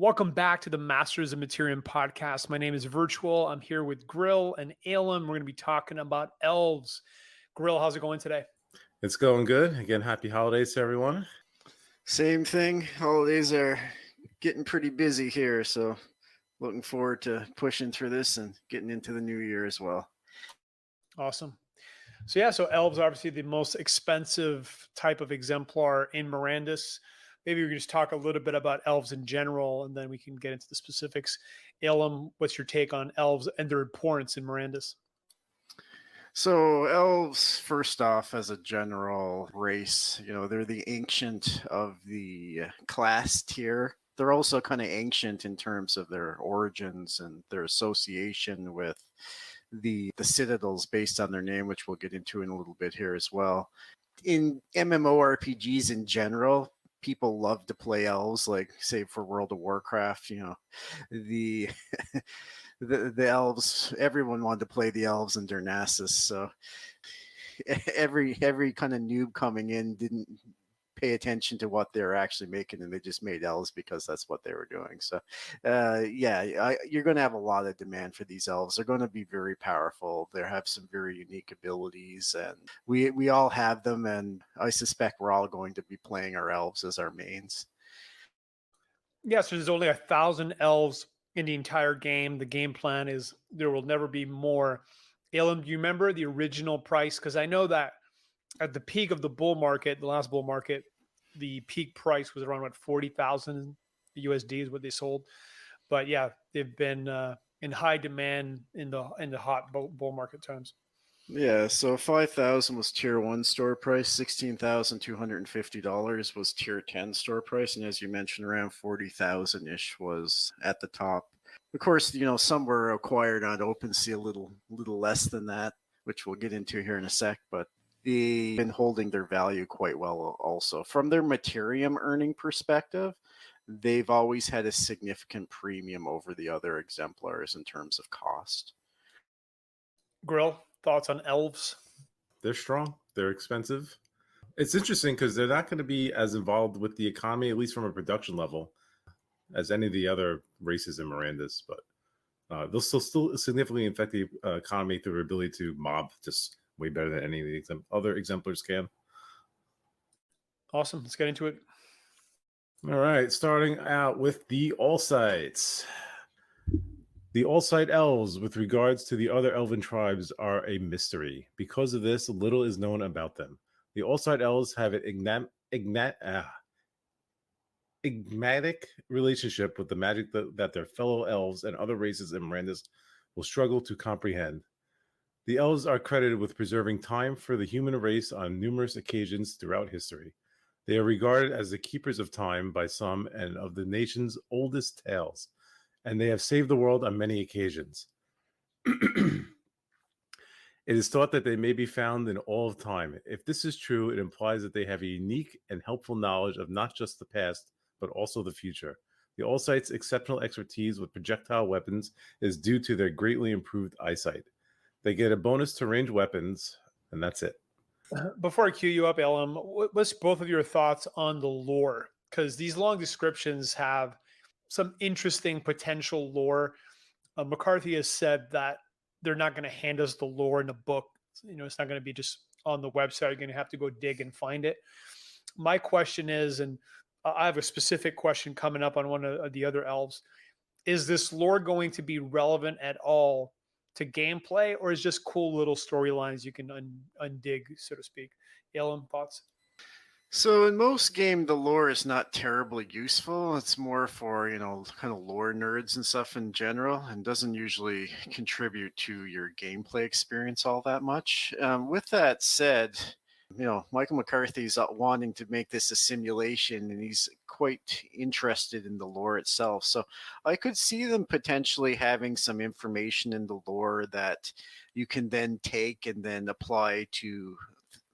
Welcome back to the Masters of Materium podcast. My name is Virtual. I'm here with Grill and Alem. We're going to be talking about elves. Grill, how's it going today? It's going good. Again, happy holidays to everyone. Same thing. Holidays are getting pretty busy here, so looking forward to pushing through this and getting into the new year as well. Awesome. So elves are obviously the most expensive type of exemplar in Mirandus. Maybe we can just talk a little bit about elves in general, and then we can get into the specifics. Alem, what's your take on elves and their importance in Mirandus? So elves, first off, as a general race, they're the ancient of the class tier. They're also kind of ancient in terms of their origins and their association with the citadels based on their name, which we'll get into in a little bit here as well. In MMORPGs in general, people love to play elves, like say for World of Warcraft, the the elves, everyone wanted to play the elves in Darnassus. So every kind of noob coming in didn't pay attention to what they're actually making, and they just made elves because that's what they were doing. So you're going to have a lot of demand for these elves. They're going to be very powerful. They have some very unique abilities, and we all have them, and I suspect we're all going to be playing our elves as our mains. Yeah, so there's only 1,000 elves in the entire game. The game plan is there will never be more. Alem, do you remember the original price? Because I know that at the peak of the bull market, the last bull market, the peak price was around 40,000 USD is what they sold. But yeah, they've been in high demand in the hot bull market times. Yeah, so 5,000 was tier 1 store price, $16,250 was tier 10 store price, and as you mentioned, around 40,000 ish was at the top. Of course, some were acquired on OpenSea a little less than that, which we'll get into here in a sec, but they've been holding their value quite well also. From their Materium earning perspective, they've always had a significant premium over the other exemplars in terms of cost. Grill, thoughts on elves? They're strong. They're expensive. It's interesting because they're not going to be as involved with the economy, at least from a production level, as any of the other races in Mirandus, but they'll still significantly affect the economy through their ability to mob just way better than any of the other exemplars can. Awesome. Let's get into it. All right. Starting out with the ALLSIGHTs. The ALLSIGHT elves, with regards to the other elven tribes, are a mystery. Because of this, little is known about them. The ALLSIGHT elves have an enigmatic relationship with the magic that their fellow elves and other races in Mirandus will struggle to comprehend. The elves are credited with preserving time for the human race on numerous occasions throughout history. They are regarded as the keepers of time by some and of the nation's oldest tales, and they have saved the world on many occasions. It is thought that they may be found in all of time. If this is true, it implies that they have a unique and helpful knowledge of not just the past, but also the future. The ALLSIGHT's exceptional expertise with projectile weapons is due to their greatly improved eyesight. They get a bonus to range weapons, and that's it. Before I cue you up, Alem, what's both of your thoughts on the lore? Because these long descriptions have some interesting potential lore. McCarthy has said that they're not going to hand us the lore in a book. It's not going to be just on the website. You're going to have to go dig and find it. My question is, and I have a specific question coming up on one of the other elves, is this lore going to be relevant at all to gameplay, or is just cool little storylines you can undig, so to speak? Alem, thoughts? So in most game, the lore is not terribly useful. It's more for, kind of lore nerds and stuff in general, and doesn't usually contribute to your gameplay experience all that much. With that said, Michael McCarthy's wanting to make this a simulation, and he's quite interested in the lore itself. So I could see them potentially having some information in the lore that you can then take and then apply to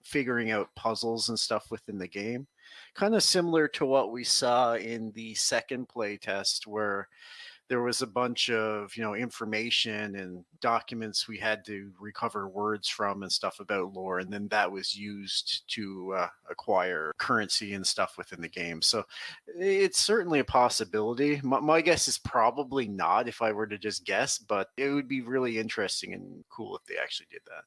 figuring out puzzles and stuff within the game. Kind of similar to what we saw in the second playtest, where there was a bunch of information and documents we had to recover words from and stuff about lore, and then that was used to acquire currency and stuff within the game. So it's certainly a possibility. My guess is probably not, if I were to just guess, but it would be really interesting and cool if they actually did that.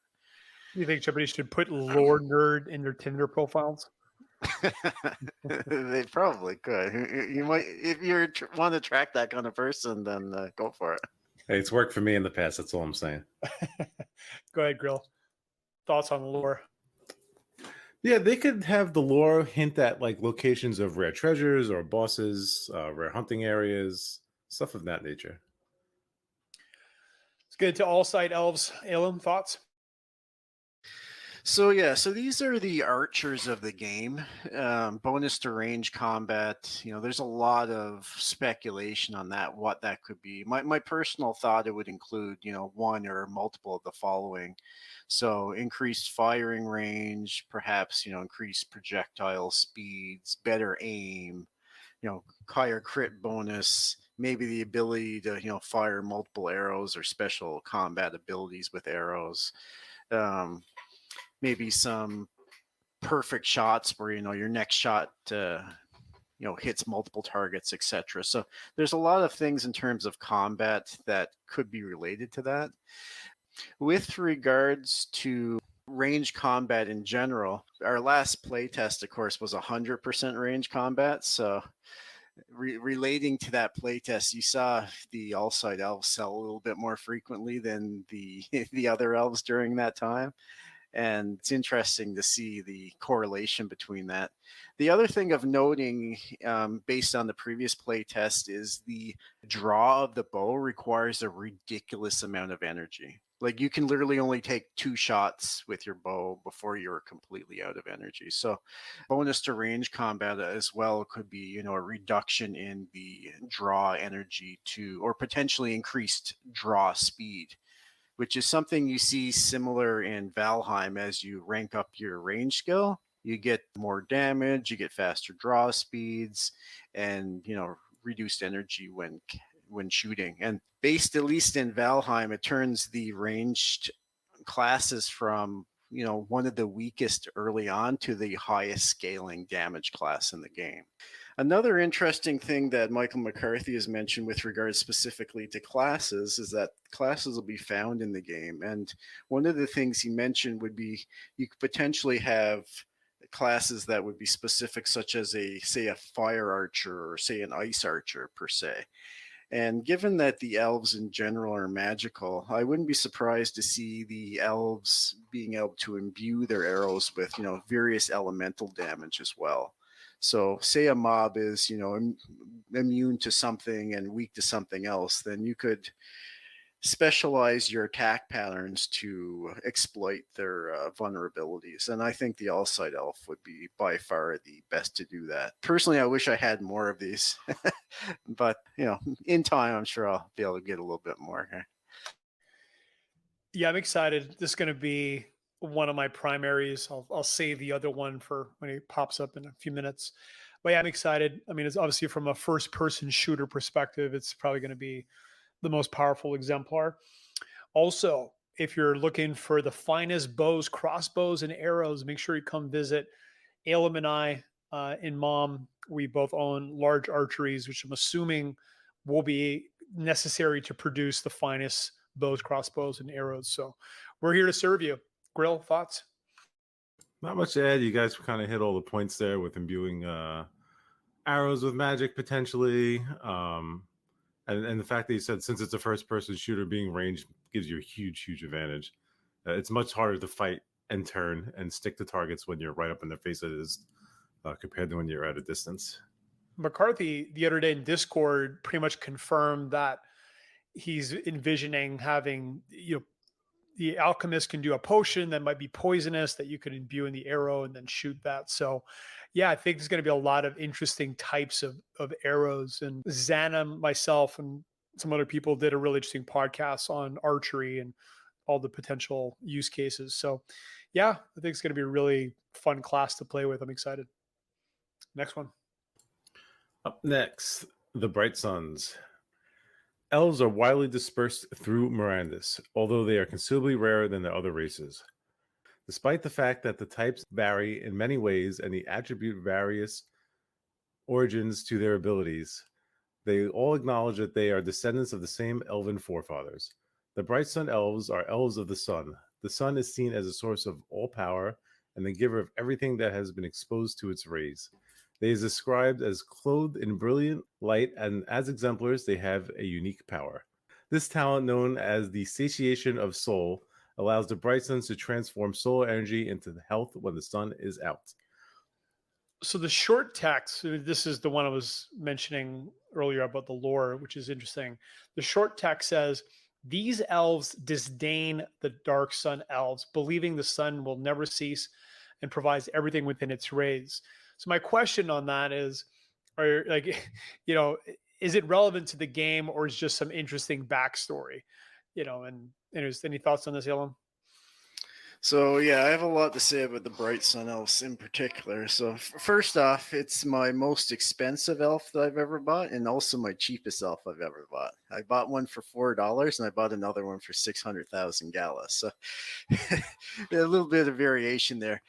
You think somebody should put lore nerd in their Tinder profiles? They probably could. You might, if you want to track that kind of person, then go for it. Hey, it's worked for me in the past. That's all I'm saying. Go ahead, Grill. Thoughts on lore? Yeah, they could have the lore hint at like locations of rare treasures or bosses, rare hunting areas, stuff of that nature. Let's get to ALLSIGHT elves. Elam, thoughts? So yeah, so these are the archers of the game. Bonus to range combat. There's a lot of speculation on that, what that could be. My personal thought, it would include, one or multiple of the following. So increased firing range, perhaps, increased projectile speeds, better aim, higher crit bonus, maybe the ability to, fire multiple arrows or special combat abilities with arrows. Maybe some perfect shots where your next shot hits multiple targets, etc. So there's a lot of things in terms of combat that could be related to that. With regards to range combat in general, our last playtest, of course, was 100% range combat. So relating to that playtest, you saw the ALLSIGHT elves sell a little bit more frequently than the other elves during that time. And it's interesting to see the correlation between that. The other thing of noting, based on the previous play test, is the draw of the bow requires a ridiculous amount of energy. Like you can literally only take 2 shots with your bow before you're completely out of energy. So bonus to range combat as well could be, a reduction in the draw energy or potentially increased draw speed, which is something you see similar in Valheim. As you rank up your range skill, you get more damage, you get faster draw speeds, and reduced energy when shooting. And based at least in Valheim, it turns the ranged classes from one of the weakest early on to the highest scaling damage class in the game. Another interesting thing that Michael McCarthy has mentioned with regards specifically to classes is that classes will be found in the game. And one of the things he mentioned would be you could potentially have classes that would be specific, such as say a fire archer or say an ice archer per se. And given that the elves in general are magical, I wouldn't be surprised to see the elves being able to imbue their arrows with, various elemental damage as well. So say a mob is, immune to something and weak to something else, then you could specialize your attack patterns to exploit their vulnerabilities. And I think the ALLSIGHT elf would be by far the best to do that. Personally, I wish I had more of these, but in time, I'm sure I'll be able to get a little bit more here. Yeah, I'm excited. This is going to be one of my primaries. I'll save the other one for when it pops up in a few minutes. But yeah, I'm excited. I mean, it's obviously from a first-person shooter perspective, it's probably going to be the most powerful exemplar. Also, if you're looking for the finest bows, crossbows, and arrows, make sure you come visit Elam and I in M.O.M. We both own large archeries, which I'm assuming will be necessary to produce the finest bows, crossbows, and arrows. So we're here to serve you. Grill, thoughts? Not much to add. You guys kind of hit all the points there with imbuing arrows with magic potentially. And the fact that you said since it's a first-person shooter, being ranged gives you a huge advantage. It's much harder to fight and turn and stick to targets when you're right up in their face as it is compared to when you're at a distance. McCarthy, the other day in Discord, pretty much confirmed that he's envisioning having, the alchemist can do a potion that might be poisonous that you could imbue in the arrow and then shoot that. So yeah, I think there's going to be a lot of interesting types of arrows. And Xana, myself, and some other people did a really interesting podcast on archery and all the potential use cases. So yeah, I think it's going to be a really fun class to play with. I'm excited. Next one. Up next, the BRIGHTSUNs. Elves are widely dispersed through Mirandus, although they are considerably rarer than the other races. Despite the fact that the types vary in many ways and the attribute various origins to their abilities, they all acknowledge that they are descendants of the same elven forefathers. The BRIGHTSUN elves are elves of the sun. The sun is seen as a source of all power and the giver of everything that has been exposed to its rays. They is described as clothed in brilliant light, and as exemplars, they have a unique power. This talent, known as the satiation of soul, allows the BRIGHTSUNs to transform solar energy into health when the sun is out. So the short text, this is the one I was mentioning earlier about the lore, which is interesting. The short text says, these elves disdain the DARKSUN elves, believing the sun will never cease and provides everything within its rays. So my question on that is, are like, is it relevant to the game, or is just some interesting backstory? And there's any thoughts on this, Elam? So yeah, I have a lot to say about the BRIGHTSUN elves in particular. So first off, it's my most expensive elf that I've ever bought, and also my cheapest elf I've ever bought. I bought one for $4, and I bought another one for 600,000 gala. So a little bit of variation there.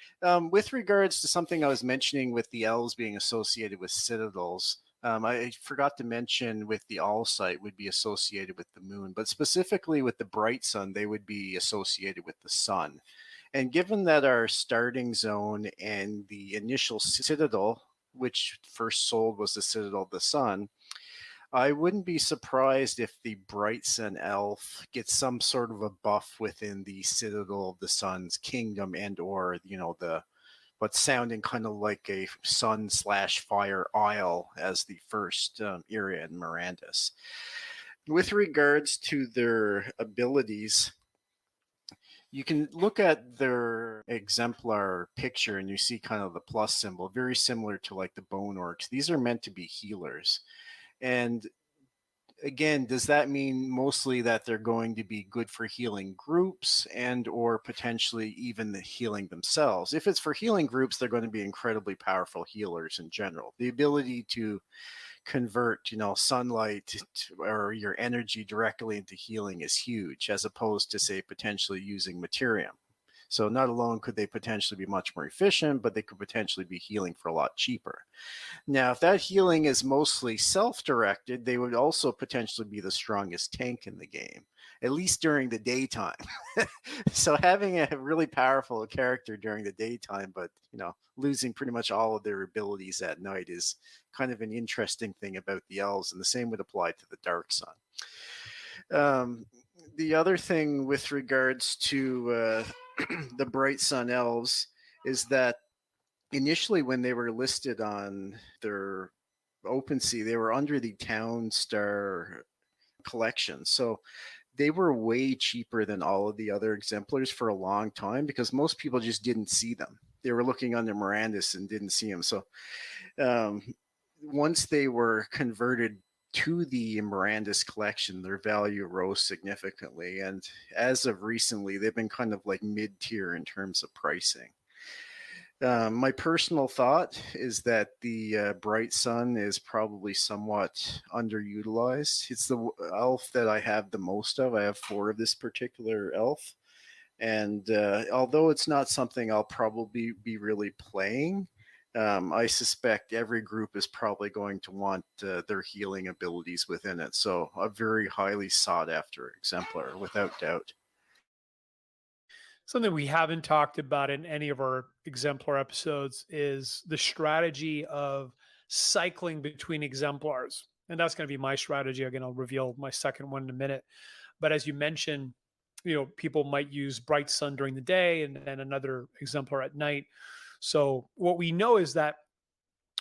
With regards to something I was mentioning with the elves being associated with citadels, I forgot to mention with the ALLSIGHT would be associated with the moon, but specifically with the BRIGHTSUN, they would be associated with the sun. And given that our starting zone and the initial citadel, which first sold was the Citadel of the Sun, I wouldn't be surprised if the BRIGHTSUN elf gets some sort of a buff within the Citadel of the Sun's kingdom, and or the but sounding kind of like a sun/fire isle as the first area in Mirandus. With regards to their abilities, you can look at their exemplar picture and you see kind of the plus symbol, very similar to like the bone orcs. These are meant to be healers. And again, does that mean mostly that they're going to be good for healing groups and or potentially even the healing themselves? If it's for healing groups, they're going to be incredibly powerful healers in general. The ability to convert, sunlight or your energy directly into healing is huge, as opposed to, say, potentially using Materium. So not alone could they potentially be much more efficient, but they could potentially be healing for a lot cheaper. Now, if that healing is mostly self-directed, they would also potentially be the strongest tank in the game, at least during the daytime. So having a really powerful character during the daytime, but losing pretty much all of their abilities at night is kind of an interesting thing about the elves, and the same would apply to the DARKSUN. The other thing with regards to the BRIGHTSUN elves is that initially when they were listed on their OpenSea, they were under the Town Star collection. So they were way cheaper than all of the other exemplars for a long time because most people just didn't see them. They were looking under Mirandus and didn't see them. So once they were converted to the Mirandus collection, their value rose significantly. And as of recently, they've been kind of like mid-tier in terms of pricing. My personal thought is that the BRIGHTSUN is probably somewhat underutilized. It's the elf that I have the most of. I have 4 of this particular elf. And although it's not something I'll probably be really playing, I suspect every group is probably going to want their healing abilities within it. So a very highly sought after exemplar, without doubt. Something we haven't talked about in any of our exemplar episodes is the strategy of cycling between exemplars. And that's going to be my strategy. Again, I'll reveal my second one in a minute. But as you mentioned, people might use BRIGHTSUN during the day and then another exemplar at night. So what we know is that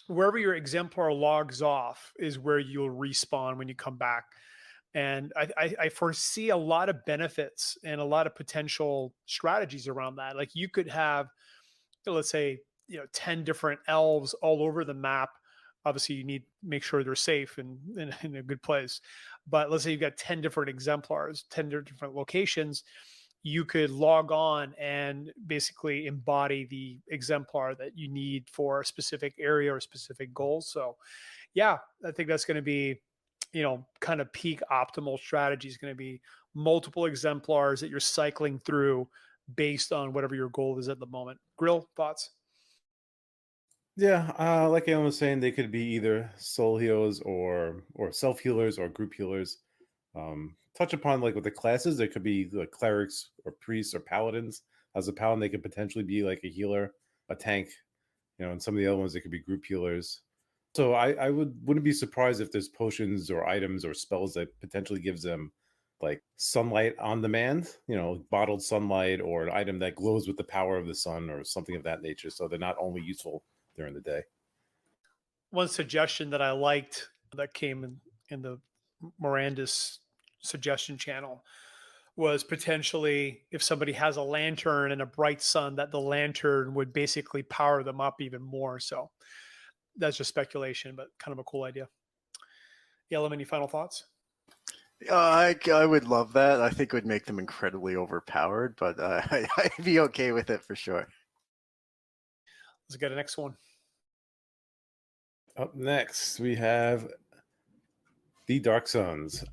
wherever your exemplar logs off is where you'll respawn when you come back. And I foresee a lot of benefits and a lot of potential strategies around that. Like you could have, let's say, 10 different elves all over the map. Obviously, you need to make sure they're safe and in a good place. But let's say you've got 10 different exemplars, 10 different locations. You could log on and basically embody the exemplar that you need for a specific area or specific goals. So, yeah, I think that's going to be, kind of peak optimal strategy is going to be multiple exemplars that you're cycling through based on whatever your goal is at the moment. Grill, thoughts? Yeah, like I was saying, they could be either soul healers or self healers or group healers. Touch upon like with the classes, there could be like clerics or priests or paladins. As a paladin, they could potentially be like a healer, a tank, and some of the other ones they could be group healers. So I wouldn't be surprised if there's potions or items or spells that potentially gives them like sunlight on demand, bottled sunlight, or an item that glows with the power of the sun or something of that nature. So they're not only useful during the day. One suggestion that I liked that came in the Mirandus suggestion channel was potentially if somebody has a lantern and a bright sun, that the lantern would basically power them up even more. So that's just speculation, but kind of a cool idea. Yellam, any final thoughts? I would love that. I think it would make them incredibly overpowered, but I'd be okay with it for sure. Let's get the next one. Up next, we have the DARKSUNs.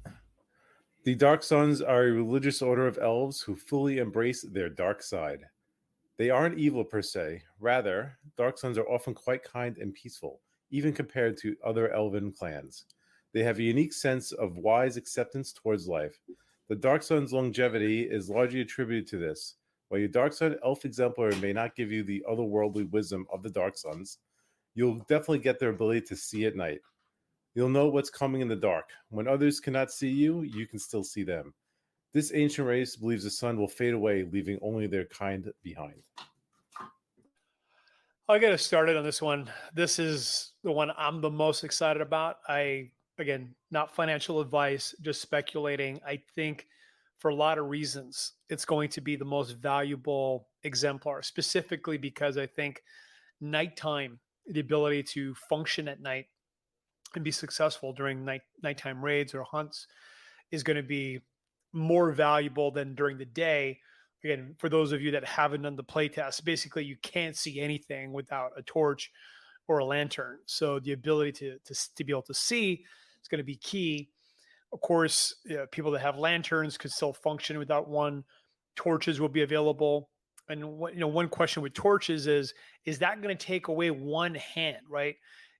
The DARKSUNs are a religious order of elves who fully embrace their dark side. They aren't evil per se. Rather, DARKSUNs are often quite kind and peaceful, even compared to other elven clans. They have a unique sense of wise acceptance towards life. The DARKSUN's longevity is largely attributed to this. While your DARKSUN elf exemplar may not give you the otherworldly wisdom of the DARKSUNs, you'll definitely get their ability to see at night. You'll know what's coming in the dark. When others cannot see you, you can still see them. This ancient race believes the sun will fade away, leaving only their kind behind. I'll get us started on this one. This is the one I'm the most excited about. Again, not financial advice, just speculating. I think for a lot of reasons, it's going to be the most valuable exemplar, specifically because I think nighttime, the ability to function at night and be successful during nighttime raids or hunts is going to be more valuable than during the day. Again, for those of you that haven't done the playtest, basically you can't see anything without a torch or a lantern. So the ability to be able to see is going to be key. Of course, people that have lanterns could still function without one. Torches will be available. And one question with torches is that going to take away one hand, right?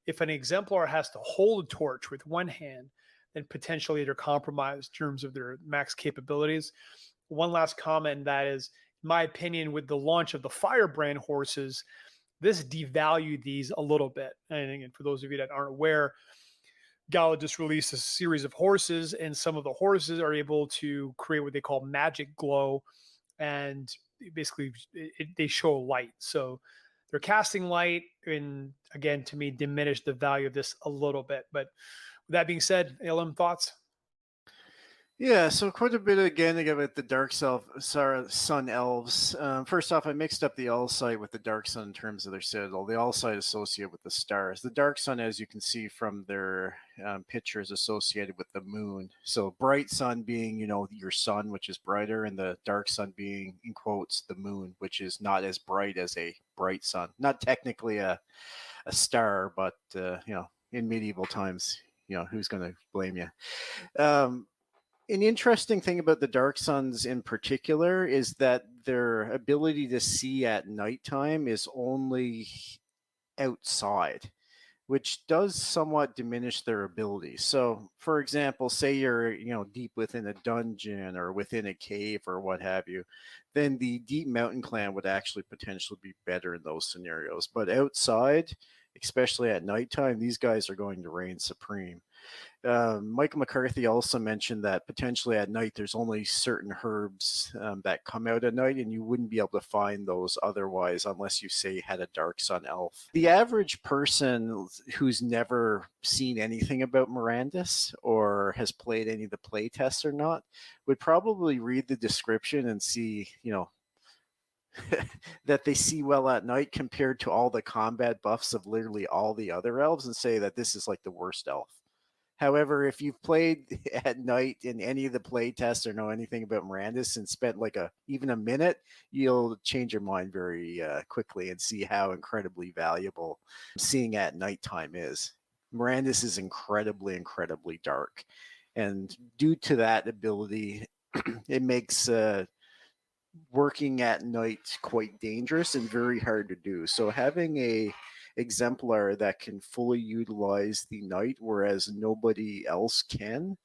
If an exemplar has to hold a torch with one hand, then potentially they're compromised in terms of their max capabilities. One last comment, that is, in my opinion, with the launch of the firebrand horses, this devalued these a little bit. And again, for those of you that aren't aware, Gala just released a series of horses, and some of the horses are able to create what they call magic glow, and basically they show light. So they're casting light, and again, to me, diminish the value of this a little bit. But with that being said, ALM, thoughts? Yeah, so quite a bit again about the Sun elves. First off, I mixed up the ALLSIGHT with the DARKSUN in terms of their citadel. The ALLSIGHT associated with the stars. The DARKSUN, as you can see from their picture, is associated with the moon. So BRIGHTSUN being, your sun, which is brighter, and the DARKSUN being, in quotes, the moon, which is not as bright as a bright sun. Not technically a star, but, in medieval times, who's going to blame you? An interesting thing about the DARKSUNs in particular is that their ability to see at nighttime is only outside, which does somewhat diminish their ability. So, for example, say you're, deep within a dungeon or within a cave or what have you, then the Deep Mountain Clan would actually potentially be better in those scenarios. But outside, especially at nighttime, these guys are going to reign supreme. Michael McCarthy also mentioned that potentially at night there's only certain herbs that come out at night, and you wouldn't be able to find those otherwise unless you say had a DARKSUN elf. The average person who's never seen anything about Mirandus or has played any of the play tests or not would probably read the description and see, that they see well at night compared to all the combat buffs of literally all the other elves and say that this is like the worst elf. However, if you've played at night in any of the play tests or know anything about Mirandus and spent like even a minute, you'll change your mind very quickly and see how incredibly valuable seeing at nighttime is. Mirandus is incredibly, incredibly dark. And due to that ability, it makes working at night quite dangerous and very hard to do. So having a exemplar that can fully utilize the night, whereas nobody else can,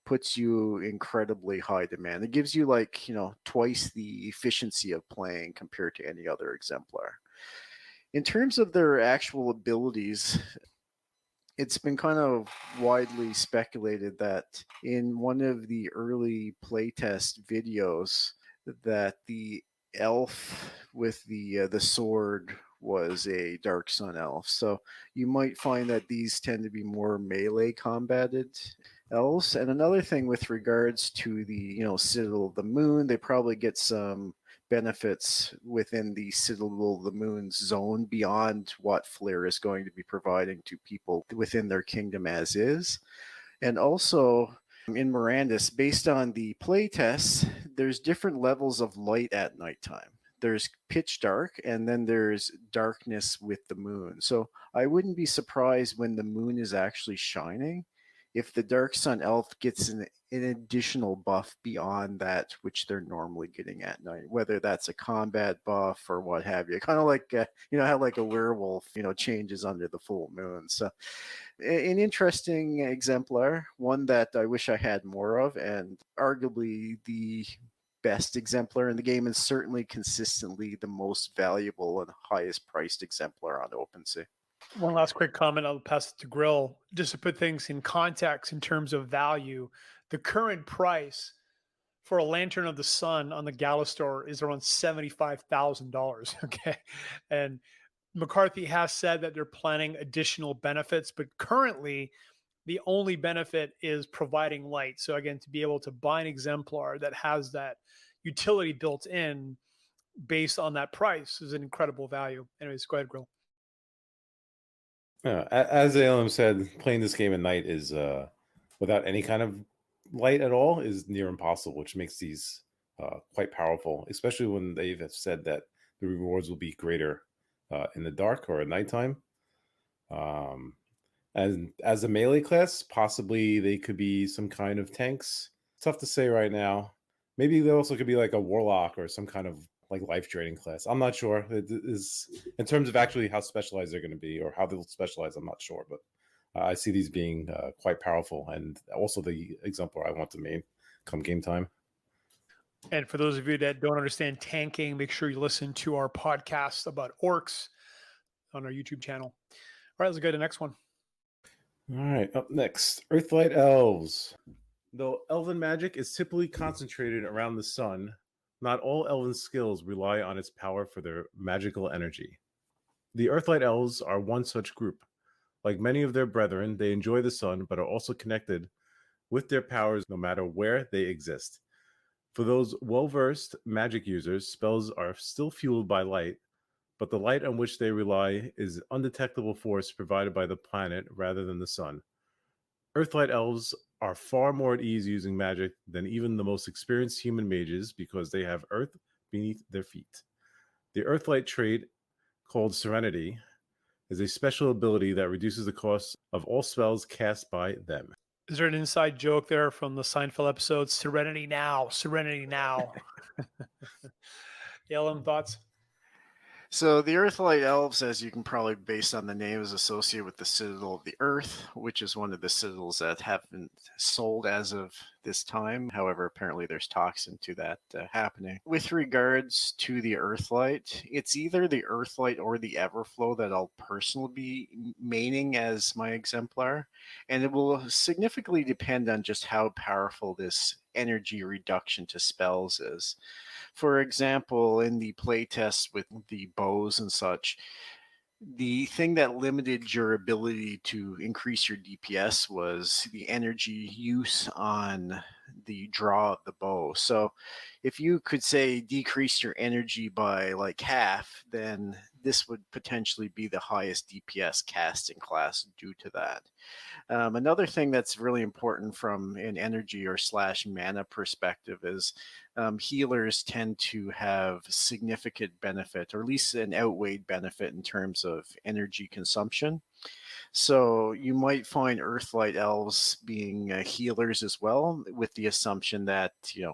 puts you incredibly high demand. It gives you like, twice the efficiency of playing compared to any other exemplar. In terms of their actual abilities, it's been kind of widely speculated that in one of the early playtest videos that the elf with the sword was a DARKSUN elf. So you might find that these tend to be more melee combated elves. And another thing with regards to the Citadel of the Moon, they probably get some benefits within the Citadel of the Moon's zone beyond what Flair is going to be providing to people within their kingdom as is. And also in Mirandus, based on the playtests, there's different levels of light at nighttime. There's pitch dark, and then there's darkness with the moon. So I wouldn't be surprised when the moon is actually shining if the DARKSUN elf gets an additional buff beyond that which they're normally getting at night, whether that's a combat buff or what have you. Kind of like how like a werewolf changes under the full moon. So an interesting exemplar, one that I wish I had more of, and arguably the best exemplar in the game, and certainly consistently the most valuable and highest priced exemplar on OpenSea. One last quick comment, I'll pass it to Grill. Just to put things in context in terms of value, the current price for a Lantern of the Sun on the Gala store is around $75,000. Okay. And McCarthy has said that they're planning additional benefits, but currently the only benefit is providing light. So again, to be able to buy an exemplar that has that utility built in based on that price is an incredible value. Anyways, go ahead, Grill. As ALM said, playing this game at night is without any kind of light at all is near impossible, which makes these quite powerful, especially when they have said that the rewards will be greater in the dark or at nighttime. And as a melee class, possibly they could be some kind of tanks. Tough to say right now. Maybe they also could be like a warlock or some kind of like life draining class. I'm not sure. It is in terms of actually how specialized they're going to be or how they'll specialize. I'm not sure, but I see these being quite powerful, and also the exemplar I want to main come game time. And for those of you that don't understand tanking, make sure you listen to our podcast about orcs on our YouTube channel. All right, let's go to the next one. All right, up next, Earthlight Elves. Though elven magic is typically concentrated around the sun, not all elven skills rely on its power for their magical energy. The Earthlight Elves are one such group. Like many of their brethren, they enjoy the sun, but are also connected with their powers no matter where they exist. For those well-versed magic users, spells are still fueled by light, but the light on which they rely is undetectable force provided by the planet rather than the sun. Earthlight Elves are far more at ease using magic than even the most experienced human mages because they have earth beneath their feet. The Earthlight trait, called Serenity, is a special ability that reduces the cost of all spells cast by them. Is there an inside joke there from the Seinfeld episode, Serenity Now, Serenity Now? Yellen, thoughts? So the Earthlight Elves, as you can probably based on the name, is associated with the Citadel of the Earth, which is one of the citadels that haven't sold as of this time. However, apparently there's talks into that happening. With regards to the Earthlight, it's either the Earthlight or the Everflow that I'll personally be maining as my exemplar, and it will significantly depend on just how powerful this energy reduction to spells is. For example, in the playtest with the bows and such, the thing that limited your ability to increase your DPS was the energy use on the draw of the bow. So if you could say decrease your energy by like half, then this would potentially be the highest DPS casting class due to that. Another thing that's really important from an energy or / mana perspective is healers tend to have significant benefit, or at least an outweighed benefit in terms of energy consumption. So you might find Earthlight elves being healers as well, with the assumption that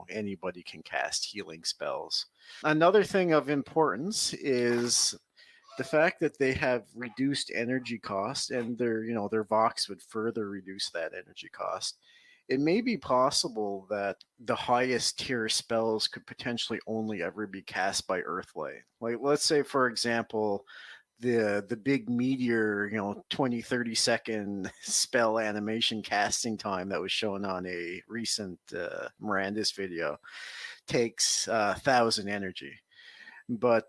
anybody can cast healing spells. Another thing of importance is the fact that they have reduced energy cost, and their Vox would further reduce that energy cost. It may be possible that the highest tier spells could potentially only ever be cast by Earthlight. Like, let's say, for example, the big meteor 20-30 second spell animation casting time that was shown on a recent Mirandus video takes 1,000 energy, but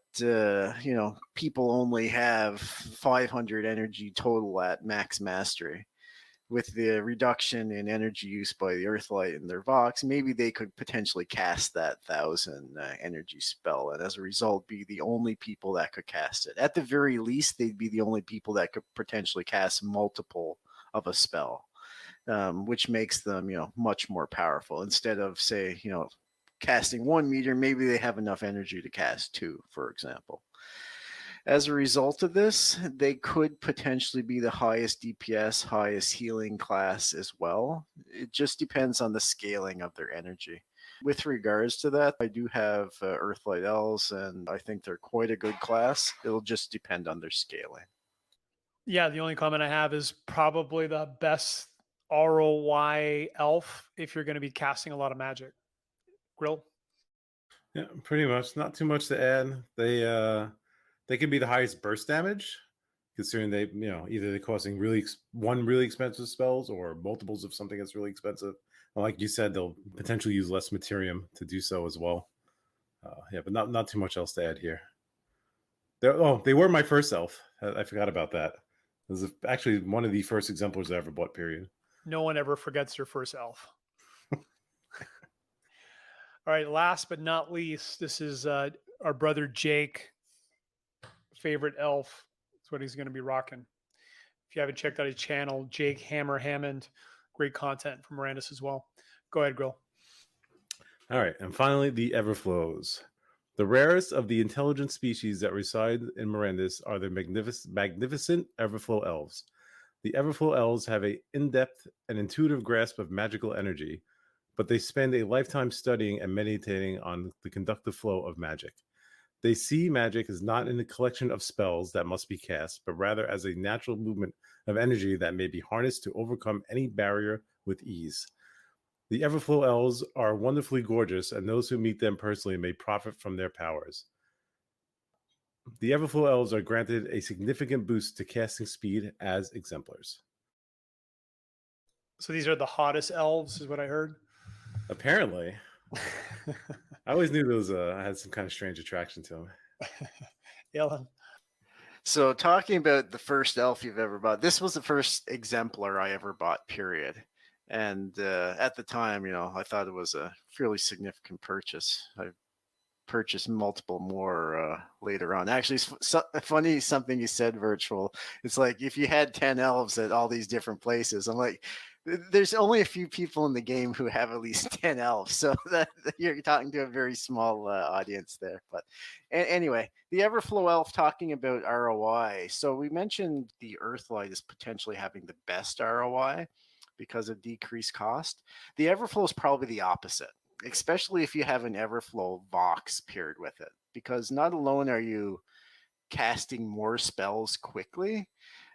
people only have 500 energy total at max mastery. With the reduction in energy use by the Earthlight and their Vox, maybe they could potentially cast that 1,000 energy spell, and as a result, be the only people that could cast it. At the very least, they'd be the only people that could potentially cast multiple of a spell, which makes them, much more powerful. Instead of, say, casting one meteor, maybe they have enough energy to cast two, for example. As a result of this, they could potentially be the highest DPS, highest healing class as well. It just depends on the scaling of their energy. With regards to that, I do have Earthlight Elves, and I think they're quite a good class. It'll just depend on their scaling. Yeah, the only comment I have is probably the best ROI elf if you're going to be casting a lot of magic. Grill? Yeah, pretty much. Not too much to add. They can be the highest burst damage, considering they, either they're causing one really expensive spells or multiples of something that's really expensive. And like you said, they'll potentially use less Materium to do so as well. Yeah, but not too much else to add here. They were my first elf. I forgot about that. This is actually one of the first exemplars I ever bought, period. No one ever forgets their first elf. All right, last but not least, this is our brother Jake, favorite elf. That's what he's going to be rocking. If you haven't checked out his channel, Jake Hammer Hammond, great content from Mirandus as well. Go ahead, Grill. All right, and finally, the Everflows. The rarest of the intelligent species that reside in Mirandus are the magnificent Everflow elves. The Everflow elves have an in-depth and intuitive grasp of magical energy, but they spend a lifetime studying and meditating on the conductive flow of magic. They see magic as not in a collection of spells that must be cast, but rather as a natural movement of energy that may be harnessed to overcome any barrier with ease. The Everflow elves are wonderfully gorgeous, and those who meet them personally may profit from their powers. The Everflow elves are granted a significant boost to casting speed as exemplars. So these are the hottest elves, is what I heard. Apparently. I always knew those had some kind of strange attraction to them. Alan. So talking about the first elf you've ever bought, this was the first exemplar I ever bought, period. And at the time, I thought it was a fairly significant purchase. I purchased multiple more later on. Actually, it's funny something you said, Virtual. It's like if you had 10 elves at all these different places, I'm like, there's only a few people in the game who have at least 10 elves. So that you're talking to a very small audience there. But anyway, the Everflow elf, talking about ROI. So we mentioned the Earthlight is potentially having the best ROI because of decreased cost. The Everflow is probably the opposite, especially if you have an Everflow Vox paired with it, because not alone are you casting more spells quickly,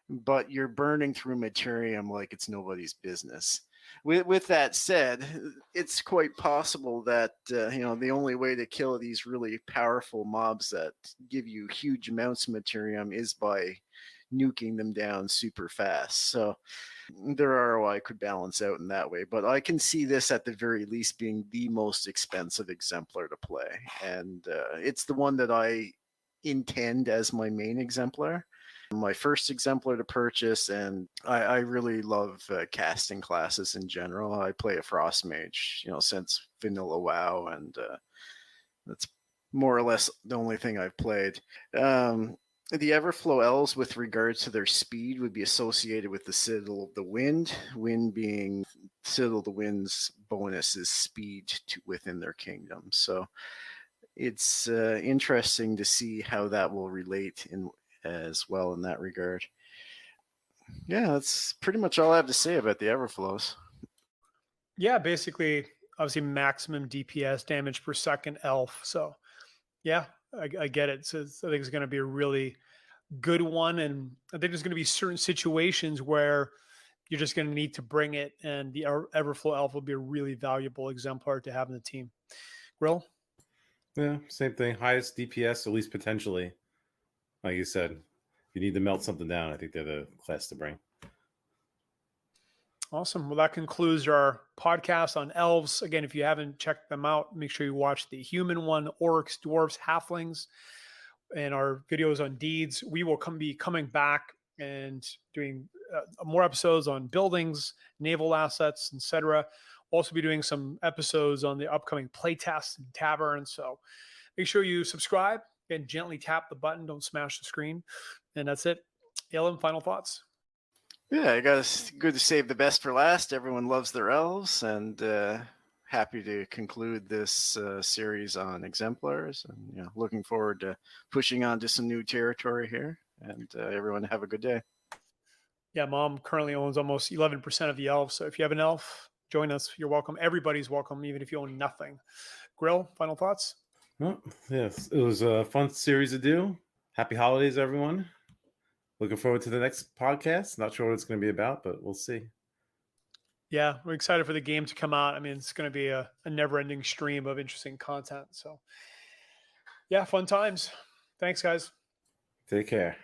but you're burning through Materium like it's nobody's business. With that said, it's quite possible that the only way to kill these really powerful mobs that give you huge amounts of Materium is by nuking them down super fast. So their ROI could balance out in that way. But I can see this at the very least being the most expensive exemplar to play. And it's the one that I intend as my main exemplar. My first exemplar to purchase, and I really love casting classes in general. I play a Frost Mage, since Vanilla WoW, and that's more or less the only thing I've played. The Everflow elves, with regards to their speed, would be associated with the Citadel of the Wind. Wind being Citadel of the Wind's bonus is speed within their kingdom. So it's interesting to see how that will relate in as well in that regard. Yeah, that's pretty much all I have to say about the Everflows. Yeah, basically, obviously maximum DPS, damage per second elf. So yeah, I get it. So I think it's going to be a really good one, and I think there's going to be certain situations where you're just going to need to bring it, and the Everflow elf will be a really valuable exemplar to have in the team. Grill? Yeah, same thing. Highest DPS, at least potentially. Like you said, if you need to melt something down, I think they're the class to bring. Awesome. Well, that concludes our podcast on elves. Again, if you haven't checked them out, make sure you watch the human one, orcs, dwarves, halflings, and our videos on deeds. We will be coming back and doing more episodes on buildings, naval assets, etc. Also be doing some episodes on the upcoming playtests and taverns. So make sure you subscribe and gently tap the button. Don't smash the screen. And that's it. Ellen, final thoughts? Yeah, I guess good to save the best for last. Everyone loves their elves, and happy to conclude this series on exemplars. And looking forward to pushing on to some new territory here. And everyone have a good day. Yeah, Mom currently owns almost 11% of the elves. So if you have an elf, join us. You're welcome. Everybody's welcome, even if you own nothing. Grill, final thoughts? Well, yes, it was a fun series to do. Happy holidays, everyone. Looking forward to the next podcast. Not sure what it's going to be about, but we'll see. Yeah, we're excited for the game to come out. I mean, it's going to be a never-ending stream of interesting content. So, yeah, fun times. Thanks, guys. Take care.